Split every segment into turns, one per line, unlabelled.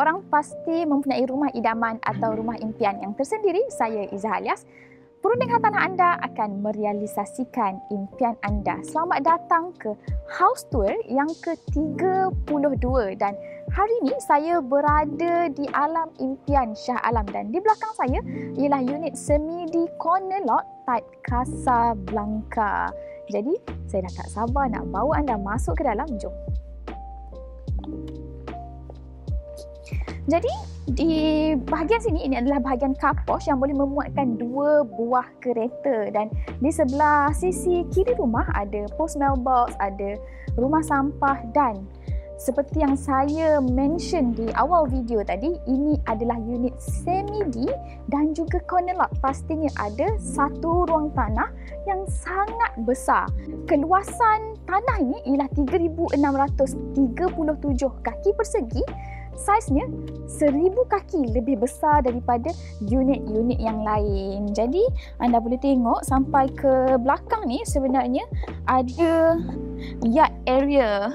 orang pasti mempunyai rumah idaman atau rumah impian yang tersendiri. Saya Izzah Alias. Perunding Hartanah anda akan merealisasikan impian anda. Selamat datang ke House Tour yang ke-32 dan hari ini saya berada di Alam Impian Shah Alam dan di belakang saya ialah unit semi di corner lot type Casablanca. Jadi saya dah tak sabar nak bawa anda masuk ke dalam. Jom. Jadi di bahagian sini ini adalah bahagian car porch yang boleh memuatkan 2 buah kereta dan di sebelah sisi kiri rumah ada post mailbox, ada rumah sampah dan seperti yang saya mention di awal video tadi, ini adalah unit semi-D dan juga corner lot. Pastinya ada satu ruang tanah yang sangat besar. Keluasan tanah ini ialah 3,637 kaki persegi. Saiznya 1,000 kaki lebih besar daripada unit-unit yang lain. Jadi anda boleh tengok sampai ke belakang ni sebenarnya ada yard area.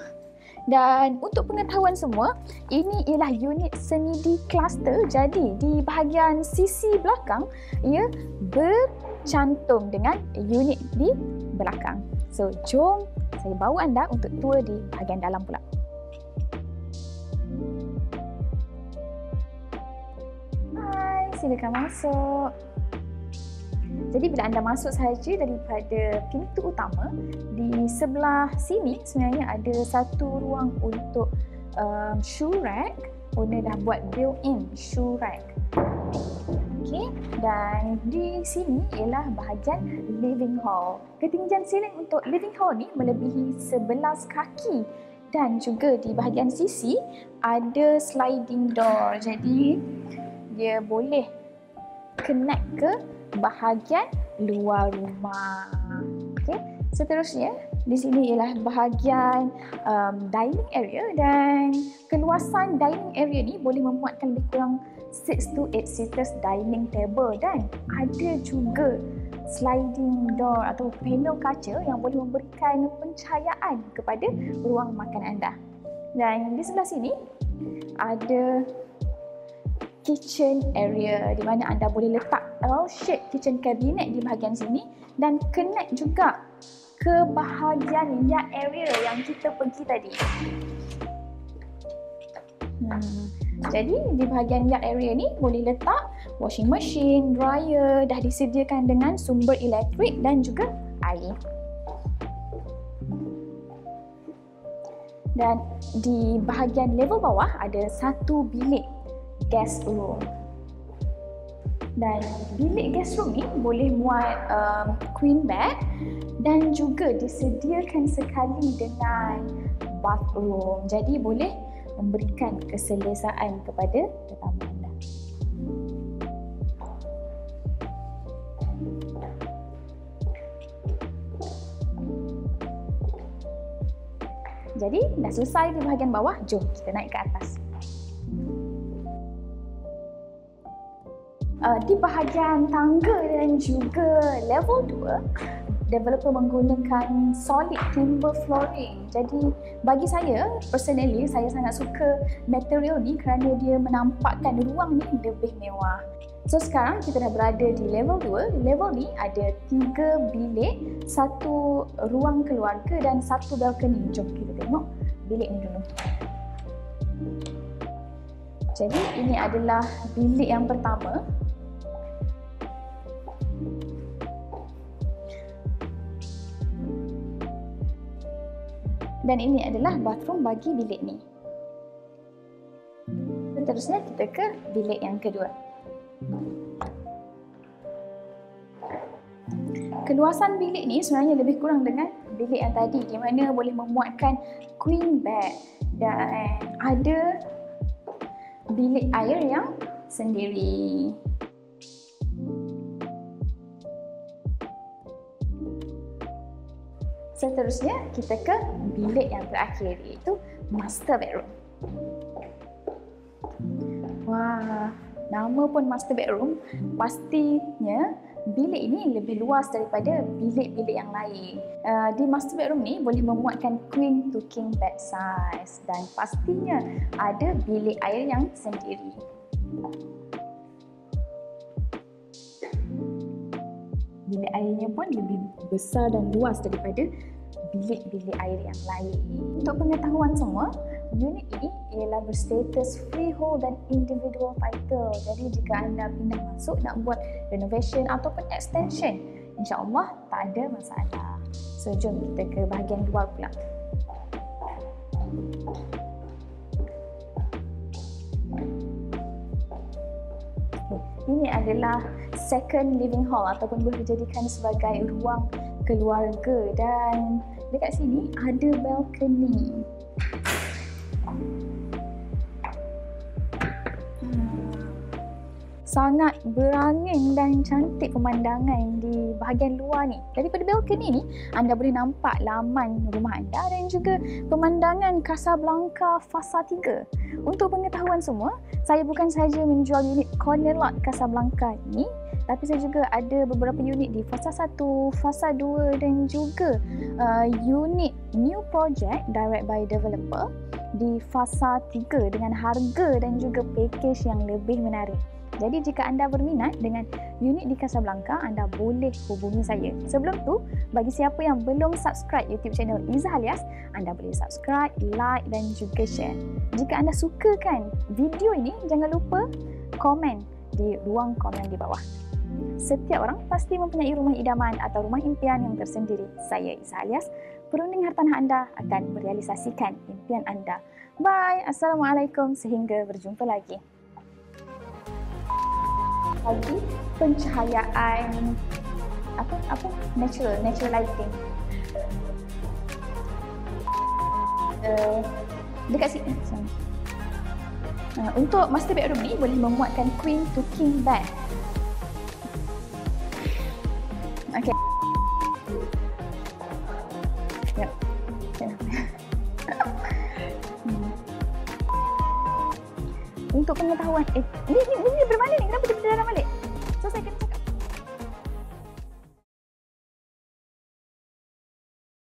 Dan untuk pengetahuan semua, ini ialah unit semi-D cluster. Jadi di bahagian sisi belakang ia bercantum dengan unit di belakang. So jom saya bawa anda untuk tour di bahagian dalam pula. Silakan masuk. Jadi bila anda masuk sahaja daripada pintu utama, di sebelah sini sebenarnya ada satu ruang untuk shoe rack. Owner dah buat built-in shoe rack. Okey, dan di sini ialah bahagian living hall. Ketinggian siling untuk living hall ni melebihi 11 kaki. Dan juga di bahagian sisi ada sliding door. Jadi dia boleh connect ke bahagian luar rumah. Okey, seterusnya di sini ialah bahagian dining area dan keluasan dining area ni boleh memuatkan lebih kurang 6 to 8 seaters dining table dan ada juga sliding door atau panel kaca yang boleh memberikan pencahayaan kepada ruang makan anda. Dan di sebelah sini ada kitchen area di mana anda boleh letak L-shaped kitchen cabinet di bahagian sini dan connect juga ke bahagian yard area yang kita pergi tadi. Jadi di bahagian yard area ni boleh letak washing machine, dryer, dah disediakan dengan sumber elektrik dan juga air. Dan di bahagian level bawah ada satu bilik guest room. Dan bilik guest room ni boleh muat queen bed dan juga disediakan sekali dengan bathroom. Jadi boleh memberikan keselesaan kepada tetamu anda. Jadi dah selesai di bahagian bawah, jom kita naik ke atas. Di bahagian tangga dan juga level 2, developer menggunakan solid timber flooring. Jadi bagi saya, personally, saya sangat suka material ni kerana dia menampakkan ruang ni lebih mewah. So sekarang kita dah berada di level 2. Level ni ada 3 bilik, 1 ruang keluarga dan 1 balcony. Jom kita tengok bilik ni dulu. Jadi ini adalah bilik yang pertama. Dan ini adalah bathroom bagi bilik ni. Seterusnya kita ke bilik yang kedua. Keluasan bilik ni sebenarnya lebih kurang dengan bilik yang tadi di mana boleh memuatkan queen bed dan ada bilik air yang sendiri. Seterusnya kita ke bilik yang terakhir iaitu master bedroom. Wah, nama pun master bedroom, pastinya bilik ini lebih luas daripada bilik-bilik yang lain. Di master bedroom ni boleh memuatkan queen to king bed size dan pastinya ada bilik air yang sendiri. Bilik airnya pun lebih besar dan luas daripada bilik-bilik air yang lain. Untuk pengetahuan semua, unit ini ialah berstatus freehold dan individual title. Jadi jika anda pindah masuk nak buat renovation ataupun extension, insya-Allah tak ada masalah. So jom kita ke bahagian luar pula. Ini adalah second living hall ataupun boleh dijadikan sebagai ruang keluarga dan dekat sini ada balcony. Sangat berangin dan cantik pemandangan di bahagian luar ni. Daripada balcony ni, anda boleh nampak laman rumah anda dan juga pemandangan Casablanca Fasa 3. Untuk pengetahuan semua, saya bukan sahaja menjual unit corner lot Casablanca ini, tapi saya juga ada beberapa unit di Fasa 1, Fasa 2 dan juga unit new project direct by developer di Fasa 3 dengan harga dan juga package yang lebih menarik. Jadi jika anda berminat dengan unit di Casablanca, anda boleh hubungi saya. Sebelum tu, bagi siapa yang belum subscribe YouTube channel Izzah Alias, anda boleh subscribe, like dan juga share. Jika anda sukakan video ini, jangan lupa komen di ruang komen di bawah. Setiap orang pasti mempunyai rumah idaman atau rumah impian yang tersendiri. Saya Izzah Alias, perunding hartanah anda akan merealisasikan impian anda. Bye. Assalamualaikum. Sehingga berjumpa lagi. Lagi pencahayaan natural lighting dekat sini. Untuk master bedroom ni boleh memuatkan queen to king bed. Okey. Yep. Untuk pengetahuan ini bermana ni?